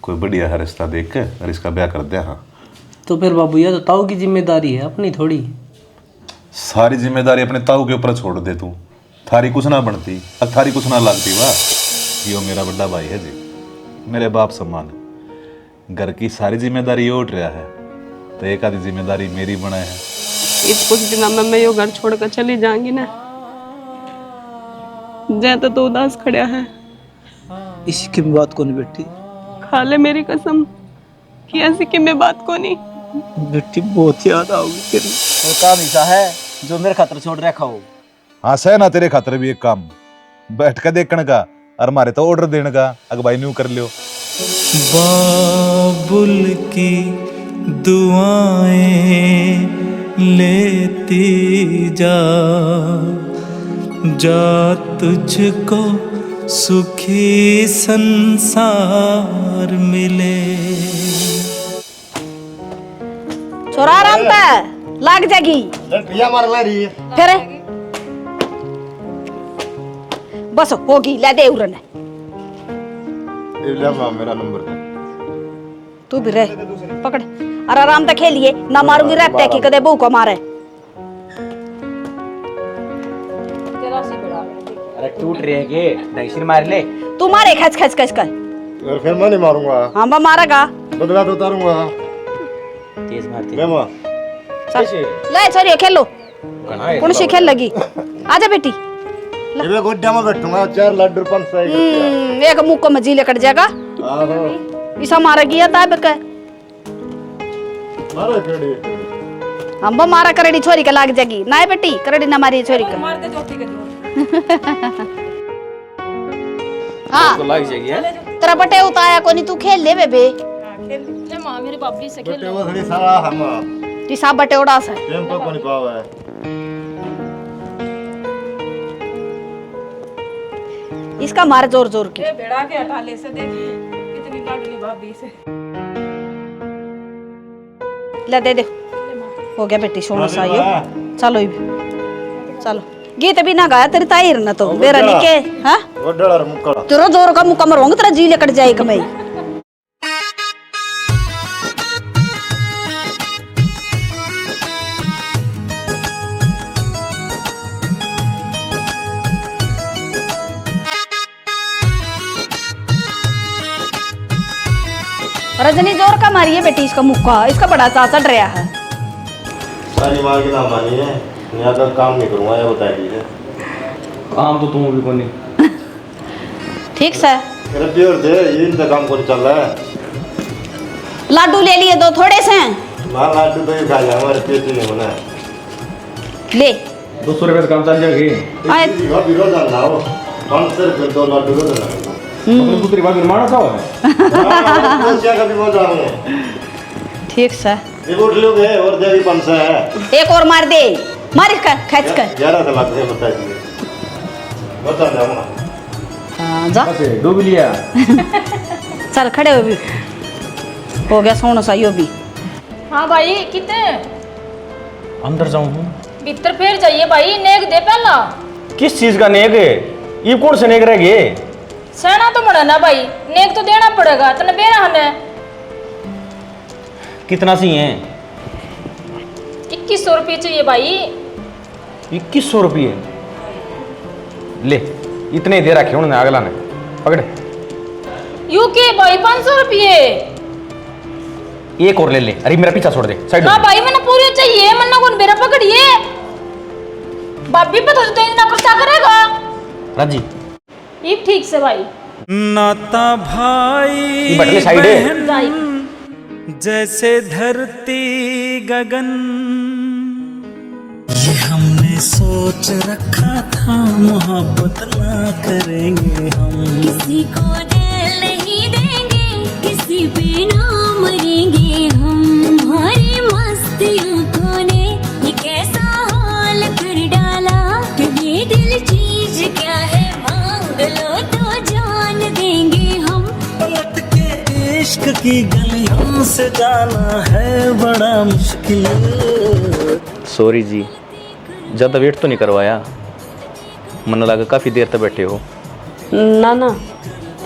कोई बढ़िया है रिश्ता देख के और इसका ब्याह कर दे। हाँ तो फिर बाबू ये तो ताऊ की जिम्मेदारी है, अपनी थोड़ी। सारी जिम्मेदारी अपने ताऊ के ऊपर छोड़ दे तू। थारी कुछ ना बनती अब थारी कुछ ना लगती। वाह यो मेरा बड़ा भाई है जी, मेरे बाप सम्मान। घर की सारी जिम्मेदारी ये उठ रहा है तो एक आधी जिम्मेदारी मेरी बनाए है। इस कुछ दिनों में मैं यो घर छोड़कर चली जाऊंगी ना, जैसे तो उदास खड़ा है। इसी की भी बात को नहीं बेटी। खा ले मेरी कसम कि ऐसी कि मैं बात को नहीं। बेटी बहुत याद आओगी तेरी। वो काम ऐसा है जो मेरे खातर छोड़ रखा हो। हाँ सह ना तेरे खातर भी एक काम बैठ के देखने का और हमारे तो ऑर्डर देने का। अगर भाई न्यू कर लियो। बाबुल की दुआएं लेती जा तुझको सुखी संसार मिले। छोरा आराम पे लाग जाएगी फिर बस होगी। ले दे उरन मेरा नंबर तू भी रह पकड़ और आराम से खेलिए ना मारूंगी रहते कि कदे बहू को मारे। अरे टूट रहे के ढंग मार ले। तू मारे खच खच खच कर। और फिर मैं नहीं मारूंगा। हाँ मैं मारेगा। बदला तो उतारूंगा। तेज मारती मैं मां ले छोरी खेलो। कौन सी खेल लगी? आजा बेटी। ये मैं गोड्डा में बैठूंगा 4 लड्डू 5 सही। एक मुंह को मजी लेकर जाएगा। आहो इसा मारा गया था बका। मारो कड़ी। हम वो मारा करेड़ी छोरी के लाग जाएगी ना बेटी। करेड़ी ना मारी छोरी का। मार दे जोटी के हाँ तो लग जाएगी है। तेरा बटे उताया कोनी तू खेल ले बेबे। खेल ले मां मेरी बाबी से खेल। बटे वो थोड़ी सारा हम ती सब बटे उड़ा से टेम्पो को नहीं पावा है। इसका मार जोर जोर के। ये बेड़ा के हटा ले से देख कितनी लाडली भाभी से। ले दे दे हो गया बेटी सोना साइयो। चलो चलो गीत भी ना गाया तेरी ताईर ना तो मेरा निके। हां वो डर मुक्का तेरा जोर का मुक्का मरोंगे तेरा जी लेकर जाए कमाई। रजनी जोर का मारी है बेटी इसका मुक्का। इसका बड़ा चाचा डरया है। सारी मार की ना मानी है। यहाँ का काम नहीं करूंगा ये बता दीजिए। काम तो तुम भी कोनी। ठीक से मेरा प्योर दे ये इनका काम कौन चल रहा है। लाडू ले लिए दो थोड़े से। मां लाडू तो ये खा जा हमारे पेट में होना है। ले 200 रुपए काम चल जाएगी। आए भाभी रोज आना हो 500 रुपए 2 लाडू रोज आना। अपने पुत्री बात निर्माण सा है। हां क्या कभी बोल रहा हूं। ठीक से ये बोल लोगे और देवी 500 है। एक और मार दे। मार इसका खच कर। 11 से लाख से बता दीजिए। बता जाऊंगा। हां जा बस डूब लिया। चल खड़े हो भी हो गया सोना साइयो भी। हाँ भाई कितने अंदर जाऊं भीतर फिर जाइए भाई। नेक दे पहला। किस चीज का नेक है? ये कौन से नेक रह गए? सहना तो बड़ा ना भाई। नेक तो देना पड़ेगा तने बेरा हने। कितना सी है? 2100 रुपये चाहिए भाई। 2100 रुपये ले। इतने दे रखे उन्होंने अगला ने पकड़। यू के भाई 500 रुपये। एक और ले ले। अरे मेरा पीछा छोड़ दे साइड हाँ भाई मैंने पूरे चाहिए। मन्ना कौन बेरा पकड़िए। भाभी पे तो इतना खर्चा करेगा। राजी ये ठीक से भाई। नाता भाई बटले साइड है। बहन जैसे धरती गगन। ये हमने सोच रखा था मोहब्बत ना करेंगे हम। किसी को दिल नहीं देंगे किसी पे ना मरेंगे हम। हमारी मस्तियों को ने ये कैसा हाल कर डाला कि ये दिल चीज क्या है मांग लो तो जान देंगे हम। पलट के इश्क की गलियों से जाना है बड़ा मुश्किल। सॉरी जी, ज़्यादा वेट तो नहीं करवाया। मन लगा काफ़ी देर तक बैठे हो। ना ना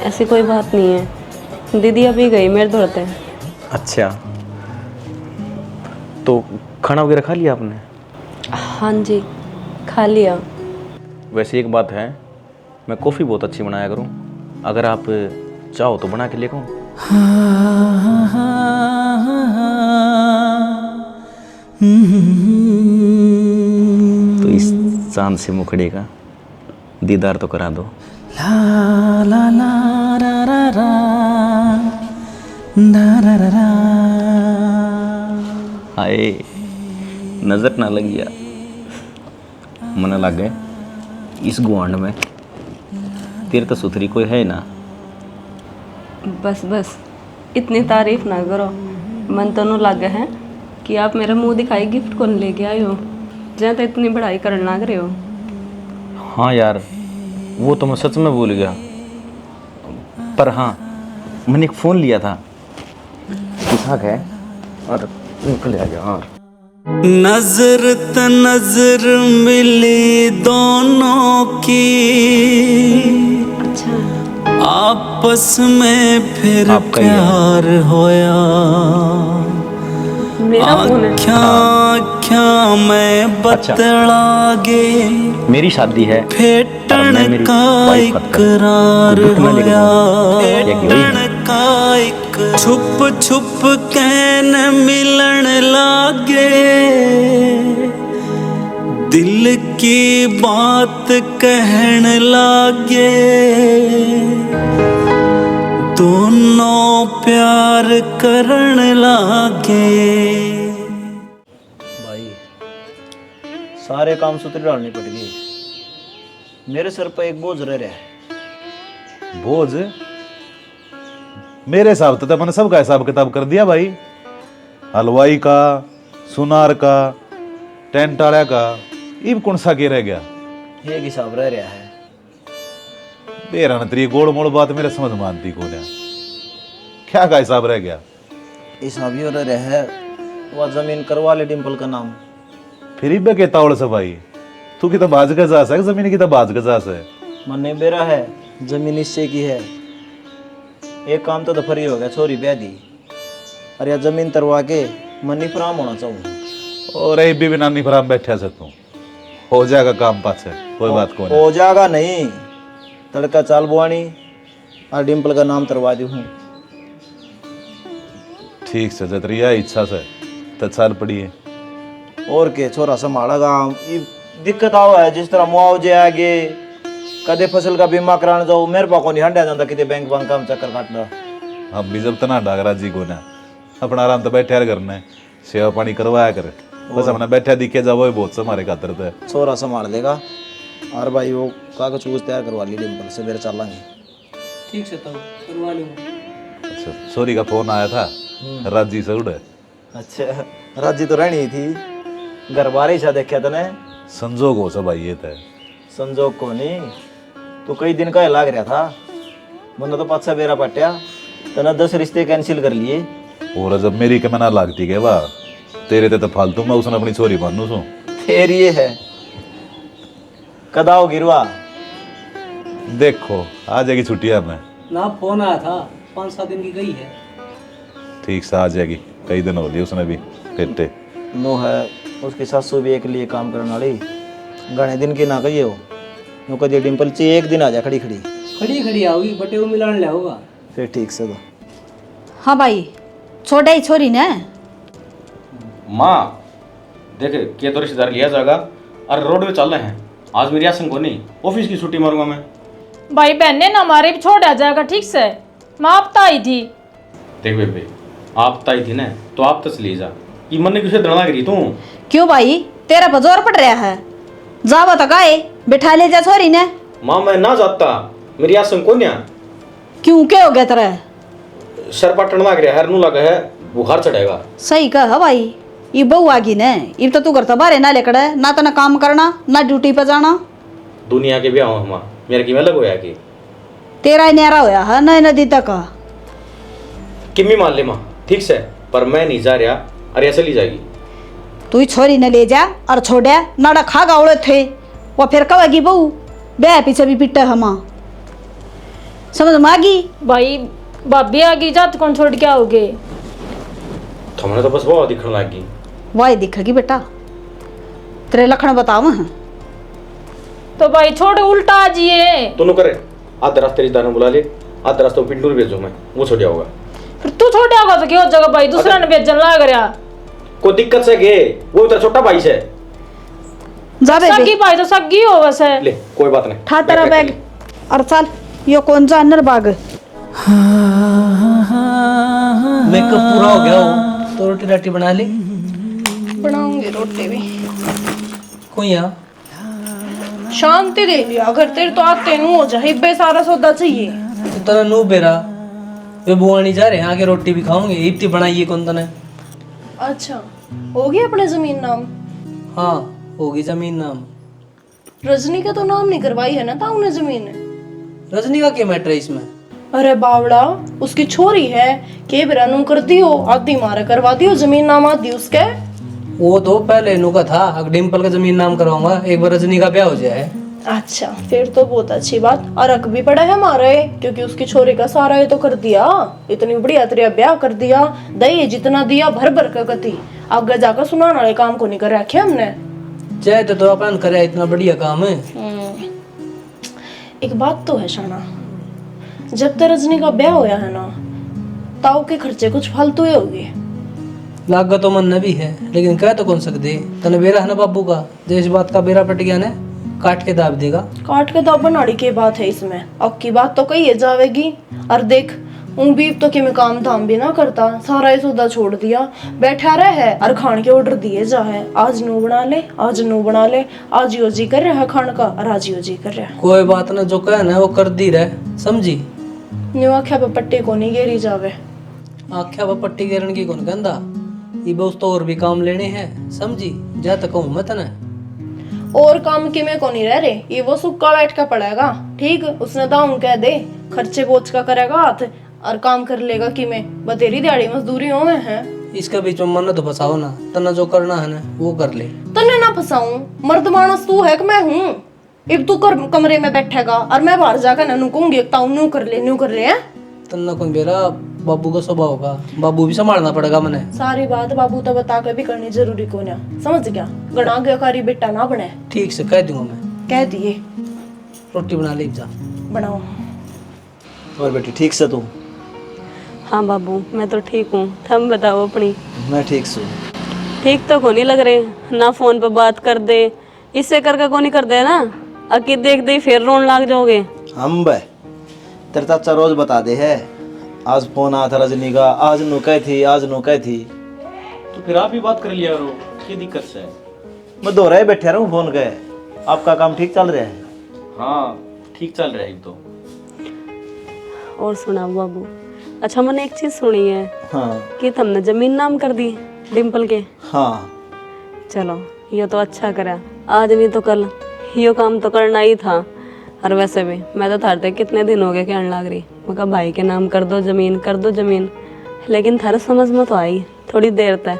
ऐसी कोई बात नहीं है। दीदी अभी गई मेरे दौड़ते। अच्छा, तो खाना वगैरह खा लिया आपने? हाँ जी, खा लिया। वैसे एक बात है, मैं कॉफ़ी बहुत अच्छी बनाया करूँ, अगर आप चाहो तो बना के लेकर आऊँ। तो इस चांद से मुखड़े का दीदार तो करा दो। हाय, नजर ना लग गया, मन लग गए इस गुआंड में। तेरे तो सुथरी कोई है ना। बस बस इतनी तारीफ ना करो, मन तो नु लग है कि आप मेरा मुंह दिखाई गिफ्ट कौन लेके आए हो, जहाँ तो इतनी बढ़ाई करने लग रहे हो। हाँ यार, वो तो मैं सच में भूल गया, पर हाँ मैंने एक फ़ोन लिया था, ठीक है, और निकल आ गया। और नजर त नजर मिली दोनों की, आपस में फिर आपका ही है। प्यार होया। मेरा फोन है। आँख्यां में बतलागे, मेरी शादी है, और फेटन मैं मेरी का वाइफ का इकरार तो कितना लेके होया। जाऊं? ये कि वही? फेटन का एक छुप छुप कैन मिलन लागे, दिल की बात कहन लागे, दोनों प्यार करन लागे। भाई सारे काम सूत्र डालने पड़ गए, मेरे सर पर एक बोझ रह रहा है। बोझ? मेरे हिसाब तो मैंने सबका हिसाब किताब कर दिया भाई, हलवाई का, सुनार का, टेंट वाला का, इब कौन सा के रह गया? एक हिसाब रह रहा है। तेरा न तेरी गोड़ मोड़ बात मेरे समझ मानती को ने, क्या का हिसाब रह गया? हिसाब ये रह रहा है, वह जमीन करवा ले डिम्पल का नाम। फिर इबे के तावड़ से भाई, तू की तो बाज गजा से, जमीन की तो बाज गजा से। मन नहीं बेरा है, जमीन इससे की है। एक काम तो दफर ही हो गया, छोरी ब्याह दी, और यह जमीन तरवा के मनी फराम होना चाहूँ। और ये भी नानी फराम बैठा से तू हो जाएगा काम पास है, कोई बात को नहीं। हो जाएगा नहीं, तड़का चाल बुआनी और डिम्पल का नाम तरवा दी हूँ। ठीक से जतरिया इच्छा से तो चाल पड़ी है। और के छोरा संभालेगा। ये दिक्कत आओ है, जिस तरह मुआवजे आगे, कदे फसल का बीमा कराने जाओ, मेरे पास को नहीं हंडा जाता, कितने बैंक बैंक का चक्कर काटना। अब भी जब तना डागरा जी को ना अपना आराम तो बैठे यार करना है, सेवा पानी करवाया करे, बस अपना बैठा दिखे जाओ, वही बहुत से हमारे खातर तो है। छोरा संभाल देगा। और भाई वो कागज कुछ तैयार करवा ली डिम्पल से, मेरे चलेंगे। ठीक से तो करवा लूँगा। अच्छा, सोरी का फोन आया था, राजी से उड़े। अच्छा, राजी तो रहनी ही थी, घर बार ही देखा था ने। संजोग हो सब ये थे। संजोग को नहीं, तो कई दिन का लाग रहा था, बंदा तो पाँच बेरा पट्या, तो ना 10 रिश्ते कैंसिल कर लिए। और जब मेरी के मना लागती के वाह, तेरे ते तो फालतू मैं उसने अपनी छोरी मानू सू। फिर ये है कदाओ गिरवा। देखो आ जाएगी छुट्टियां में ना, फोन आया था, 5-7 दिन की गई है। ठीक से आ जाएगी, कई दिन हो लिए उसने भी टेटे। नो है, उसकी सासू भी एक लिए काम करने वाली, घने दिन की ना कही हो। नो कदी डिम्पल ची एक दिन आ जा खड़ी खड़ी खड़ी खड़ी आओगी, बटे वो मिलान ले होगा। फिर ठीक से दो। हाँ भाई, छोड़ा ही छोरी ने। माँ देखे क्या तो रिश्तेदार लिया जाएगा, और रोड में चल रहे हैं। आज मेरी आसन को नहीं, ऑफिस की छुट्टी मारूंगा मैं। भाई बहन ने ना हमारे भी छोड़ आ जाएगा, ठीक से माँ तो आई थी। देख बेबे, आप ताई थी ना, तो आप तस ले जा, ये मन ने किसे दड़ना करी तू। क्यों भाई, तेरा पर जोर पड़ रहा है? जावा तो गाए, बिठा ले जा छोरी ने। माँ मैं ना जाता, मेरी आसन को नहीं। क्यों, क्या हो गया तेरा? सर पर टड़ना कर हर नू लगा है, बुखार चढ़ेगा। सही कहा भाई, ये बहू आ गई ने, इब तो तू घर तो बारे ना लेकर है, ना तो ना काम करना, ना ड्यूटी पे जाना। दुनिया के ब्याह हम मेरे की में अलग होया कि तेरा ही न्यारा होया है ना, नदी तक का किम्मी मान ले माँ, ठीक से, पर मैं नहीं जा रहा, अरे ऐसे ली जाएगी। तू ही छोरी ने ले जा और छोड़ा, नाड़ा खा गावड़े थे वो, फिर कहेगी बहू ब्याह पीछे भी पिट्टा हमा, समझ में आ गई? भाई भाभी आ गई जात कौन छोड़ के आओगे? तुमने तो बस बहुत दिखने लगी। वाई दिखेगी बेटा, तेरे लखन बताव हैं। तो भाई छोड़ उल्टा आ जिए। तू करे आधा रास्ते रिश्तेदार बुला ले, आधा रास्ते पिंडू भेजो मैं, वो छोड़ जाओगा। फिर तू छोड़ आओगा तो क्यों जगह भाई दूसरा ने भेजन लग रहा। कोई दिक्कत से गे, वो तेरा छोटा भाई से। जा बेबी सगी भाई तो सगी हो वैसे। ले कोई बात नहीं, ठा तेरा बैग और चल। यो कौन जानवर बाग मेकअप पूरा हो गया हो तो रोटी राटी बना ली। बनाऊंगी रोटी भी। कोई यहाँ शांति दे लिया अगर तेरे तो आते नु हो जाए बे सारा सौदा चाहिए। तो तना नू बेरा वे बुआनी जा रहे हैं, आगे रोटी भी खाऊंगे। इतनी बनाइए कौन तने। अच्छा होगी अपने जमीन नाम? हाँ होगी जमीन नाम। रजनी का तो नाम नहीं करवाई है ना ताऊ ने जमीन? रजनी का क्या मैटर है इसमें? अरे बावड़ा उसकी छोरी है के बिरानू कर दियो, आधी मारे करवा दियो जमीन नाम आधी उसके। वो तो पहले नू का था, अब डिम्पल का जमीन नाम करवाऊंगा एक बार रजनी का ब्याह हो जाए। अच्छा फिर तो बहुत अच्छी बात। और हक भी पड़ा है हमारे क्योंकि उसकी छोरी का सारा ये तो कर दिया। इतनी बढ़िया तेरा ब्याह कर दिया, दही जितना दिया भर भर का गति। आगे जाकर सुनाने वाले काम को नहीं कर रखे हमने। चाहे तो अपन करे इतना बढ़िया काम है। एक बात तो है शाना, जब तक रजनी का ब्याह होया है ना ताऊ के खर्चे कुछ फालतू ही होगी। लागत तो मन भी है लेकिन कह तो कौन सकते। तने बेरा है ना बाबू का, जो इस बात का बेरा पट गया ने काट के दाब देगा। काट के दाब बनाड़ी की बात है इसमें, अब की बात तो कही जावेगी। और देख भी तो कि मैं काम धाम भी ना करता, सारा ये सौदा छोड़ दिया, बैठा रहा है और खान के ऑर्डर दिए जा है। आज नू बना ले, आज नू बना ले, आज यो जी कर रहा है खान का और आज यो जी कर रहा है। कोई बात ना, जो कह ना वो कर दी रहे, समझी। न्यू आख्या पे पट्टे को नहीं गेरी जावे। आख्या वो पट्टी गिरन की कौन कहंदा, ये बहुत तो और भी काम लेने हैं, समझी। जा तक कहूं मैं तने और काम की में को नहीं रह रहे, ये वो सुक्का बैठ का पड़ेगा। ठीक उसने दाऊं कह दे खर्चे बोझ का करेगा हाथ और काम कर लेगा कि मैं बतेरी दिहाड़ी मजदूरी हो में है। इसका बीच में मन तो फसाओ ना, तना जो करना है ना वो कर ले। तन्ने ना फसाऊं, मर्द मानस तू है कि मैं हूँ। एक तू कमरे में बैठेगा और मैं बाहर जाकर ननू कहूंगी ताऊ न्यू कर ले हैं। तना कोई बेरा बाबू का स्वभाव होगा, बाबू भी संभालना पड़ेगा मने। सारी बात बाबू तो बता के भी करनी जरूरी को ना, समझ गया। गणा गकारी बेटा ना बने। ठीक से कह दूंगा मैं। कह दिए। रोटी बना ले जा। बनाओ। और बेटी ठीक से तू? हाँ बाबू मैं तो ठीक हूँ, तुम बताओ अपनी। मैं ठीक से। ठीक तो को नहीं लग रहे ना, फोन पे बात कर दे, इससे करके को नहीं कर दे ना, अकी देख दे फिर रोन लाग जाओगे। हम बे तेरे चाचा रोज बता दे है, आज फोन आया था रजनी का, आज नु कह थी, आज नु कह थी। तो फिर आप ही बात कर लिया करो, क्या दिक्कत से है? मैं दोहराए बैठे रहूं फोन के। आपका काम ठीक चल रहा है? हाँ ठीक चल रहा है तो। और सुना बाबू, अच्छा मैंने एक चीज सुनी है। हाँ। कि तुमने जमीन नाम कर दी डिम्पल के? हाँ। चलो ये तो अच्छा करा, आज नहीं तो कल यो काम तो करना ही था। और वैसे भी मैं तो थारते कितने दिन हो गए कहने लग रही, मैं कहा भाई के नाम कर दो जमीन, कर दो जमीन, लेकिन थारे समझ में तो आई थोड़ी देर तक।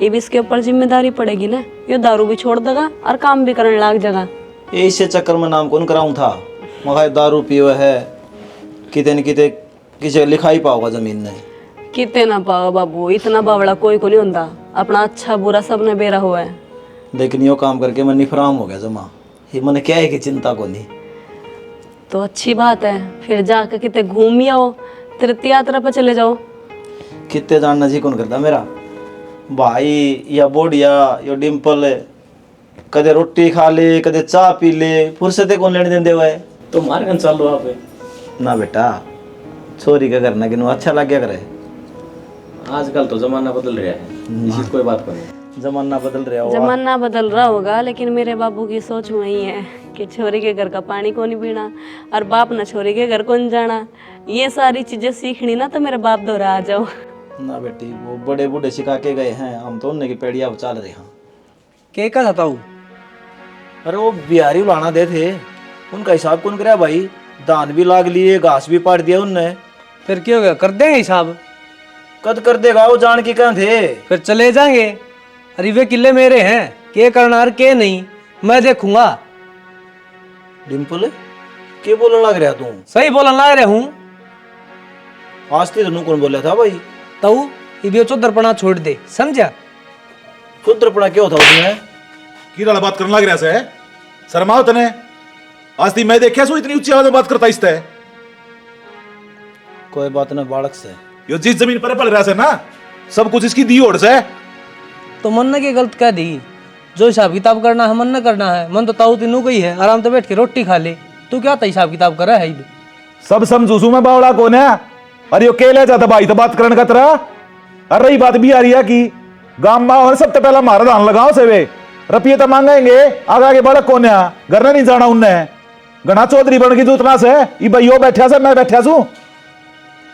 ये भी इसके ऊपर जिम्मेदारी पड़ेगी ना, ये दारू भी छोड़ देगा और काम भी करने लग जाएगा। इसे चक्कर में नाम कौन कराऊं था, मगर दारू पियो है, किते न किते किसी लिखा ही पाओगा जमीन ने। किते ना पाओ बाबू, इतना बावड़ा कोई को नहीं होता, अपना अच्छा बुरा सब ने बेरा हुआ है। लेकिन यो काम करके मैं निफराम हो गया जमा, ये मैंने क्या है कि चिंता को नहीं। तो अच्छी बात है, फिर जाकर किते घूम ही आओ, तीर्थ यात्रा पर चले जाओ। कितने जानना जी कौन करता मेरा भाई या बोडिया या डिम्पल, कदे रोटी खा ले कदे चाय पी ले, फुर्सते कौन लेने देंदे हुए। तो मार गन चालू आप ना बेटा, छोरी का करना कि अच्छा लग गया करे। आजकल तो जमाना बदल रहा है, इसी कोई बात नहीं। जमाना बदल रहा होगा। जमाना बदल रहा होगा, लेकिन मेरे बाबू की सोच वही है कि छोरी के घर का पानी को नहीं पीना और बाप ना छोरी के घर को नहीं जाना। ये सारी चीजें सीखनी ना तो मेरे बाप दोहरा आ जाओ। ना बेटी, वो बड़े बूढ़े सिखा के गए हैं, हम तो उनने की पेड़िया चल रहे हैं। के का था हूँ? अरे वो बिहारी उलाना दे थे, उनका हिसाब कौन करे भाई, दान भी लाग लिए, घास भी पाट दिया उनने। फिर क्या हो गया, कर देंगे हिसाब। कद कर देगा, वो जान के कहाँ थे। फिर चले जाएंगे। अरे वे किले मेरे हैं, के करना और के नहीं मैं देखूंगा। डिम्पल के बोलने लग रहा तू? सही बोलने लग रहा हूँ। आज तो नू कौन बोला था भाई? तो ये चौधरपना छोड़ दे, समझा? शुद्रपना क्यों था उसमें? की बात करने लग रहा से शर्माओ तने। आज ती मैं देखा सो इतनी ऊंची आवाज में बात करता इस तय। कोई बात ना बालक से। यो जिस जमीन पर पल रहा से ना, सब कुछ इसकी दी ओर से। तो मन ने के गलत कह दी। जो हिसाब किताब करना है मन न करना है। मन तो ताऊ तीनों गई है, आराम से बैठ के रोटी खा ले। तू क्या था हिसाब किताब कर रहा है? सब समझूसू में बावड़ा कौन है? अरे यो केले जाता भाई तो बात करने का तरह। अरे रही बात भी आ रही है कि गांव में और सबसे पहला मारा धान लगाओ से वे रुपये तो मांगेंगे। आगे आगे बड़ा कौन है? घर ने नहीं जाना उनने। गणा चौधरी बन की जूतना से ये भाई बैठा से मैं बैठा छू।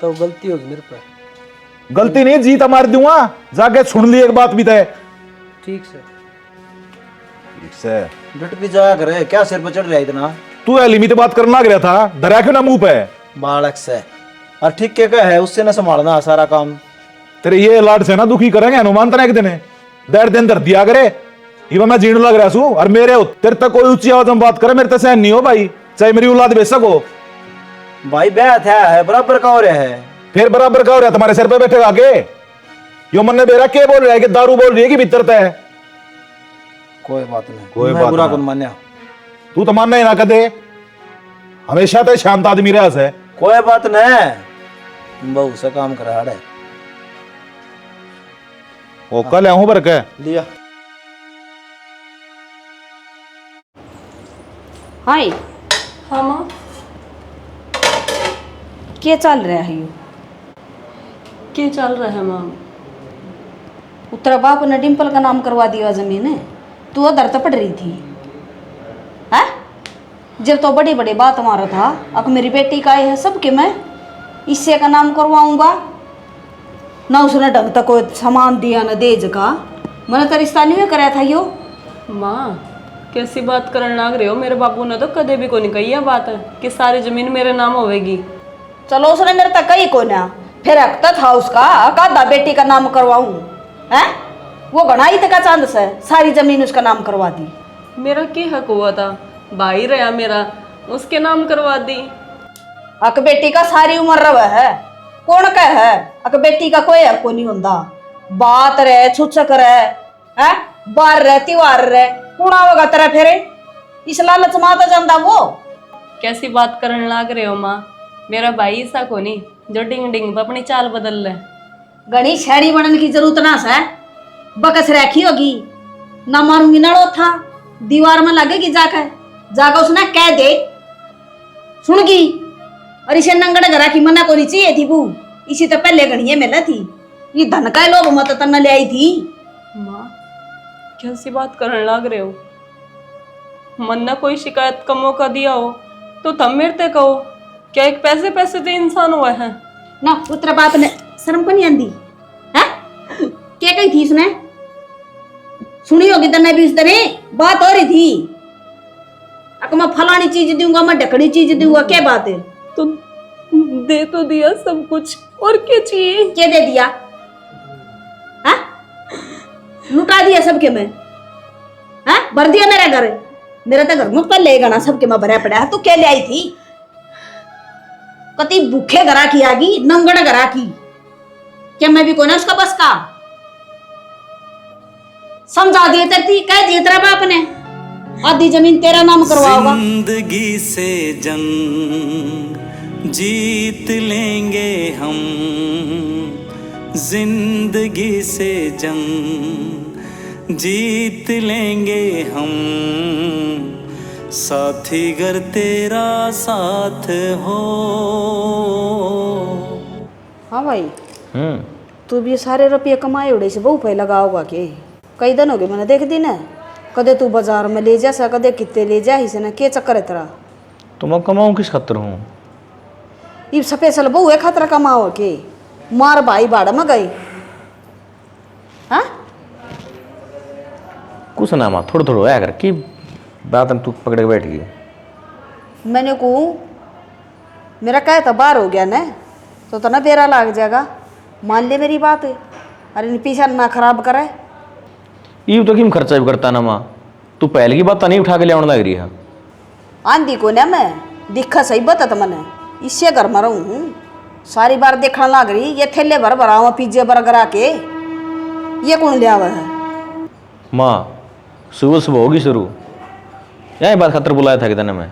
तो गलती होगी मेरे पर। गलती नहीं, जीत मार दूंगा। जाके सुन ली एक बात भी तय। ठीक से ठीक से डट भी जाया करे, क्या सिर पर चढ़ रहा है इतना? तू लिमिट बात करने लग रहा था, डरा क्यों ना मुंह पे? बालक से और ठीक क्या है, उससे ना संभालना सारा काम। तेरे ये लाड से ना दुखी करेंगे हनुमान तना एक दिन दर दिन धर दिया करे। ये मैं जीण लग रहा छू और मेरे तेरे तक कोई ऊंची आवाज में बात करे मेरे तो सहन नहीं हो भाई, चाहे मेरी औलाद बेच सको। भाई ब्याह था है बराबर का हो रहा है। फिर बराबर का हो रहा है? तुम्हारे सिर पे बैठेगा आगे। यो मन ने बेरा के बोल रहा है कि दारू बोल रही है कि भीतर तय। कोई बात नहीं, कोई मैं बात बुरा ना। कौन मान्या। तू तो मानना ही ना कदे, हमेशा तो शांत आदमी रहा है। कोई बात नहीं, बहु से काम करा है वो कल आऊं बर के लिया। हाय हाँ माँ, क्या चल रहा है? क्या चल रहा है माँ? उत्तरा बाप ने डिम्पल का नाम करवा दिया जमीन है। तू उधर तो पड़ रही थी है? जब तो बड़ी बड़ी बात मारा था, अब मेरी बेटी का है सबके मैं इससे का नाम करवाऊंगा ना। उसने ढंग तक कोई सामान दिया ना देज का। मैंने तो रिश्ता नहीं कराया था यो। माँ कैसी बात करने लग रहे हो? मेरे बाबू ने तो कदे भी को नहीं कही है बात कि सारी जमीन मेरे नाम होवेगी। चलो उसने मेरे तक कही को ना, फिर हकता था उसका अकादा बेटी का नाम करवाऊं है। वो गणाई तक का चांद से सारी जमीन उसका नाम करवा दी। मेरा क्या हक हुआ था? भाई रहा मेरा, उसके नाम करवा दी। अक बेटी का सारी उम्र रवा है, कौन का है? अक बेटी का कोई हक को नहीं होता। बात रहे छुचक रहे है, बार रहे त्योहार रहे कौन होगा तेरा फेरे? इस लालच माता जाता वो। कैसी बात करने लग रहे हो माँ? मेरा भाई ऐसा को नहीं जो डिंग डिंग पे अपनी चाल बदल ले। गणी छेड़ी बनने की जरूरत ना है, बकस रखी होगी ना। मारूंगी नड़ो था दीवार में लगेगी जाकर जाकर उसने कह दे सुनगी। और इसे नंगड़ घरा की मना को नहीं चाहिए थी बू, इसी तो पहले गणिये मिला थी। ये धन का लोभ मत तन ले आई थी। माँ कैसी बात करने लग रहे हो? मन ने कोई शिकायत का मौका दिया हो तो तुम मेरे ते कहो। क्या एक पैसे पैसे से इंसान हुआ है ना? पुत्र बाप ने शर्म को नहीं आंदी है? क्या कही थी उसने? सुनी होगी तने भी उस तरह बात हो रही थी। अक मैं फलानी चीज दूंगा, मैं ढकड़ी चीज दूंगा, क्या बात है? तो दे तो दिया सब कुछ, और क्या चाहिए? क्या दे दिया? हाँ? लुटा दिया सबके में? हाँ? भर दिया मेरा घर? मेरा तो घर मुझ पर ले गाना सबके में भरा पड़ा है। तू क्या ले आई थी? कति भूखे घरा की आगी, नंगड़ घरा की। क्या मैं भी कोना उसका बस का? समझा दिए तेरी, कह दिए तेरा बाप ने आधी जमीन तेरा नाम करवाओगा। जिंदगी से जंग जीत लेंगे हम, जिंदगी से जंग जीत लेंगे हम, साथी घर तेरा साथ हो। हाँ भाई, तू भी सारे रुपये कमाए उड़े से बहु पे लगाओगा के? कई दिन हो गए मैंने देख दी ना। कदे तू बाजार में ले जा सा, कदे कितने ले जा ही से ना। के चक्कर है तेरा? तो मैं कमाऊँ किस खातर हूँ? ये स्पेशल बहु है खतरा कमाओ के? मार भाई बाड़ा में गई। हाँ कुछ ना माँ, थोड़ा थोड़ा है कर की बात तू पकड़ के बैठ गई। मैंने को मेरा कह तो बार हो गया ना, तो ना बेरा लाग जाएगा। मान ले मेरी बात है। अरे पीछा ना खराब करे। ये तो किम खर्चा भी करता ना माँ, तू पहले की बात नहीं उठा के ले आने लग रही है। आंधी को ना मैं दिखा सही बता मैंने इससे घर में रहूँ हूँ सारी बार देखने लग रही ये थैले भर भरा हुआ पिज्जे बर्गर आके ये कौन ले आवा है? माँ सुबह सुबह होगी शुरू, यही बात खातर बुलाया था कितने में,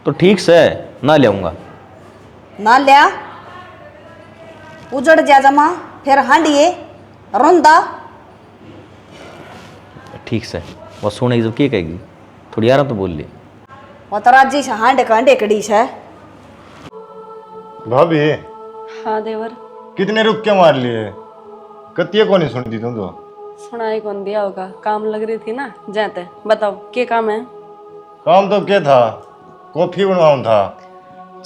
तो ठीक से ना ले आऊँगा। ना लिया उजड़ जा जमा फिर हांडिए रोंदा। ठीक से वो सुनेगी जब क्या कहेगी, थोड़ी आराम तो बोल ली। वो तो राजी से हांडे कांडे कड़ी है। भाभी हाँ देवर, कितने रुक के मार लिए, कतिये को नहीं सुनती तुम तो। सुनाई कौन दिया होगा, काम लग रही थी ना जाते। बताओ क्या काम है? काम तो क्या था, कॉफी बनवाऊं था।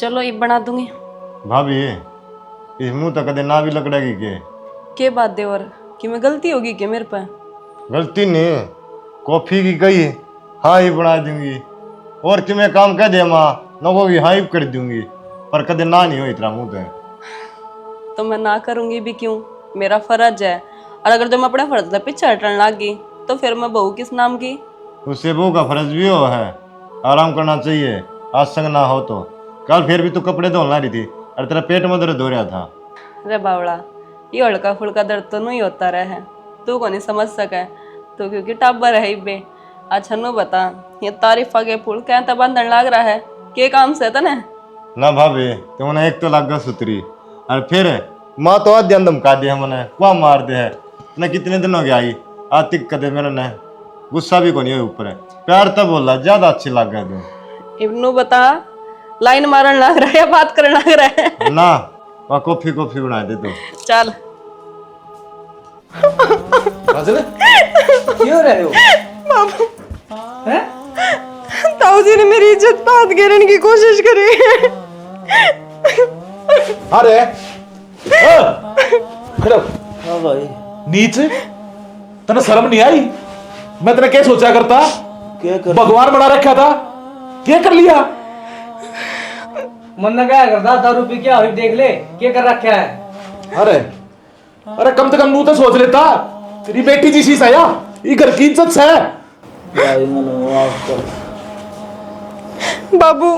चलो ये बना दूंगी। भाभी इस मुंह तक कदे ना भी लकड़ेगी के बात देवर कि मैं गलती होगी क्या मेरे पे? गलती नहीं, कॉफी की कही हाँ ही बना दूंगी, और कि मैं काम कह दे माँ लोगों की हाँ ही कर दूंगी, पर कदे ना नहीं हो इतना मुंह पे। तो मैं ना करूंगी भी क्यों, मेरा फर्ज है। और अगर जो मैं अपने फर्ज से पीछे हटने लग गई तो फिर मैं बहू किस नाम की? उससे बहू का फर्ज भी हो है, आराम करना चाहिए, आज संग ना हो तो। कल फिर भी तू कपड़े धोना रही थी और तेरा पेट में दर्द हो रहा था। अरे बावड़ा, ये हल्का फुल्का दर्द तो नहीं होता रहे, तू को नहीं समझ सके तो, क्योंकि टाबर है बे। अच्छा नो बता, ये तारीफा के फूल क्या तब बंधन लग रहा है, के काम से तने? ना भाभी तुमने एक तो लग गया सुतरी, और फिर माँ तो आज दिन धमका दिया मैंने, कुआ मार दे है ना। कितने दिन हो गया आई आतिक कदे मेरे ने, गुस्सा भी को नहीं ऊपर है, प्यार तो बोला ज्यादा अच्छी लग गया तू। इब्नू बता, लाइन मारन लग रहा है या बात करने लग रहा है? ना वहाँ कॉफी बना दे तू। चल क्यों रहे हो? हैं? ताऊ जी ने मेरी इज्जत बात गिरने की कोशिश करी। अरे हाँ भाई, नीचे तने शर्म नहीं आई? मैं तेने क्या सोचा करता, क्या कर भगवान बना रखा था, क्या कर लिया? मन न क्या करता, दारू पी के अभी देख ले क्या कर रखा है। अरे अरे कम से कम मुंह तो सोच लेता, तेरी बेटी जी सी सया, ये घर की इज्जत है। भाई मैंने माफ कर। बाबू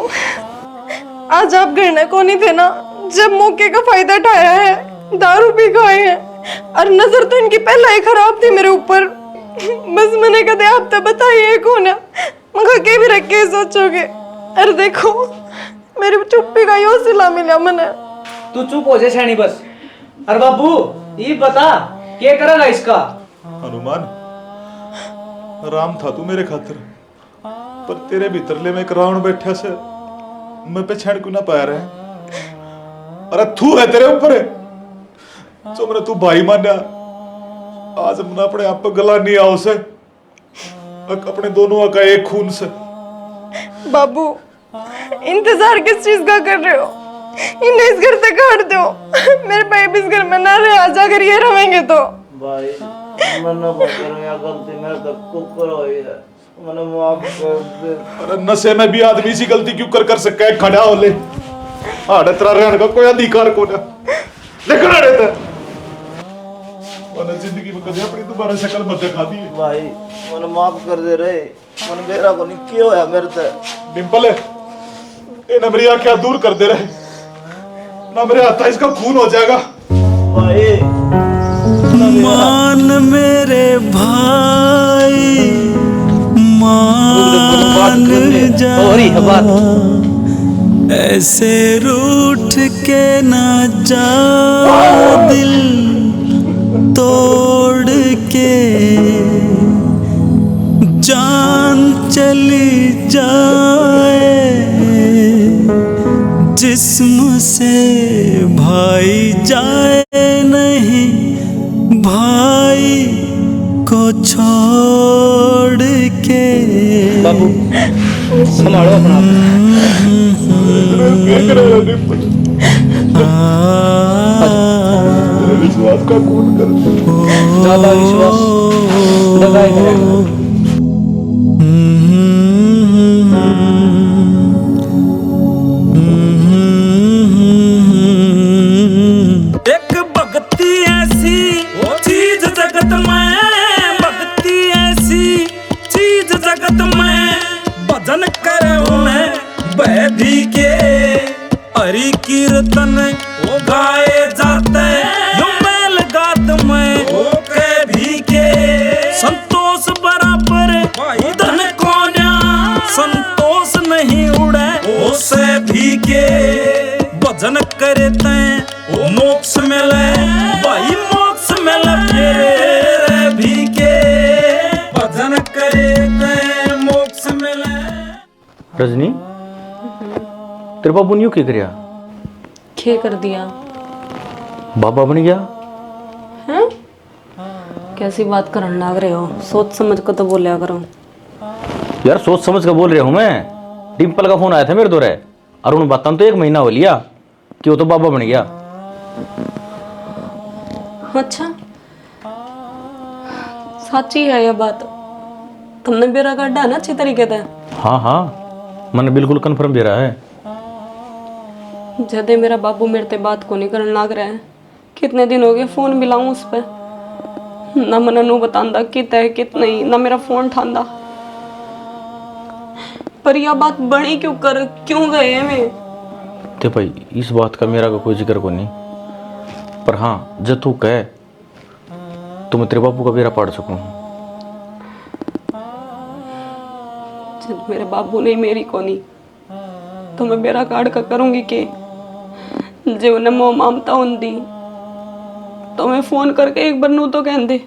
आज आप घर में कौन ही थे ना, जब मौके का फायदा उठाया है, दारू पी खाए हैं, और नजर तो इनकी पहले ही खराब थी मेरे ऊपर। बस मैंने कहते आप तो बताइए कौन है, मगर के भी रख के सोचोगे। अरे देखो मेरी चुप्पी का यो सिला मिला मैंने। तू चुप हो जा शैनी बस। अरे बाबू ये बता क्या करेगा इसका? हनुमान राम था तू मेरे खातिर, पर तेरे भीतरले में एक रावण बैठा से मैं पहचान क्यों ना पाया रहे। अरे तू है तेरे ऊपर, जो मैंने तू भाई माना, आज मैंने अपने आप पर गला नहीं आओ से, अपने दोनों का एक खून से। बाबू इंतजार किस चीज का कर रहे हो, इन्हें इस घर से काट दो। मेरे भाई भी इस घर में ना रहे, आज अगर ये रहेंगे तो। भाई मैंने करो या गलती मेरे तक कुकर हुई है, मैंने माफ कर दे। अरे नशे में भी आदमी सी गलती क्यों कर सकता है, खड़ा हो ले। आड़े तेरा रहने का कोई अधिकार को ना, लेकिन आड़े ते मैंने जिंदगी में कभी अपनी दोबारा शक्ल मत दिखा दी। भाई मैंने माफ कर दे रहे, मैंने मेरा को नहीं क्यों है मेरे से। डिंपल ये ना मेरी आंखें दूर कर दे रहे, ना मेरे हाथ इसका खून हो जाएगा। भाई मान मेरे भाई मान जा, ऐसे रूठ के ना जा, दिल तोड़ के जान चली जाए, जिस्म से भाई जाए नहीं, भाई को छोड़ के। बाबू संभालो अपना विश्वास का खून कर ज्यादा विश्वास दगाई करेगा। एक भक्ति ऐसी चीज जगत में, भक्ति ऐसी चीज जगत में, भजन करे उन्हें बैठी के, हरि कीर्तन वो गाय भजन करे तैं वो मोक्ष मिले भाई मोक्ष मिले फेरे भी के भजन करे तैं मोक्ष मिले। रजनी तेरे बाबू ने यूं क्या करिया? खे कर दिया। बाबा बन गया? हैं? कैसी बात करने लग रहे हो? सोच समझ कर तो बोलिया करो। यार सोच समझ कर बोल रहा हूँ मैं। डिम्पल का फोन आया था मेरे दौरे और उन बातों तो 1 महीना हो लिया कि वो तो बाबा बन गया। अच्छा सच्ची है यह बात? तुमने बेरा काटा है ना अच्छी तरीके से? हाँ हाँ मैंने बिल्कुल कन्फर्म दे रहा है। जदे मेरा बाबू मेरे ते बात को नहीं करने लग रहा है। कितने दिन हो गए फोन मिलाऊं उस पे, ना मना नू बतांदा कित है कित नहीं, ना मेरा फोन ठांदा। पर यह बात बनी क्यों गए हैं मैं? ते भाई इस बात का मेरा कोई जिक्र को नहीं, पर हाँ जब तू कहे तो मैं तेरे बापू का बेरा पाड़ सकूं। जब मेरे बाबू ने मेरी को नहीं तो मैं बेरा काट का करूंगी के? जो उन्हें मोह ममता होंदी तो मैं फोन करके एक बार नू तो कह दे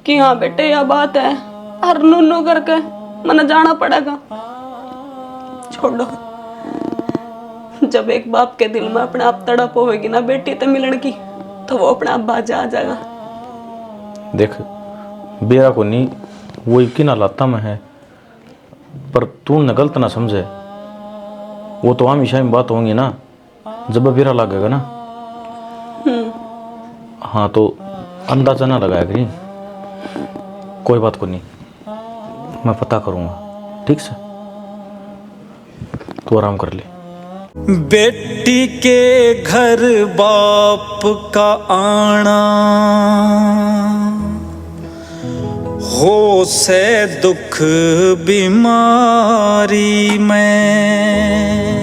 कि हाँ बेटे यह बात है, हर नू करके मना जाना पड़ेगा। छोड़ो, जब एक बाप के दिल में अपने आप तड़प होगी ना बेटी ते मिलन की, तो वो अपने आप बाजा आ जाएगा। देख बेरा को नहीं वो की ना लाता मैं है, पर तू न गलत ना समझे। वो तो हमेशा में बात होंगी ना जब बेरा लगेगा ना। हाँ तो अंदाजा ना लगाया करी। कोई बात को नहीं, मैं पता करूंगा ठीक से, तू आराम कर ले। बेटी के घर बाप का आना हो से दुख बीमारी में